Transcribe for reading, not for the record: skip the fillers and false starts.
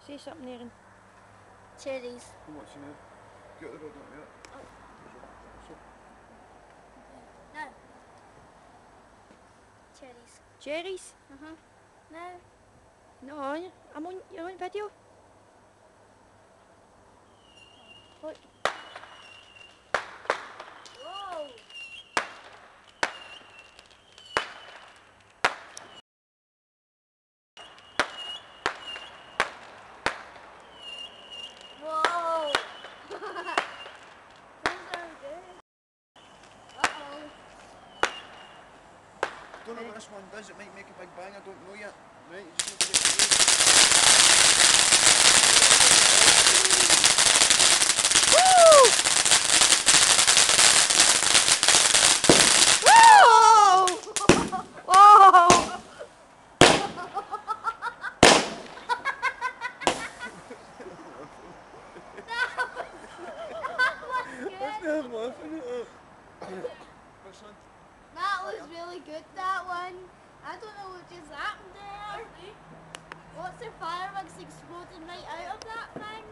Say something, Erin. Cherries. I'm watching you. Get the rod on it. No. Cherries. Cherries? No. No, you're on video. Look. Whoa. Whoa. Those are good. Uh-oh. Don't know what this one does, it might make a big bang, I don't know yet. Right, you just need to get the I'm laughing at it. Which one? That was really good, that one. I don't know what just happened there. Lots of fireworks exploding right out of that thing.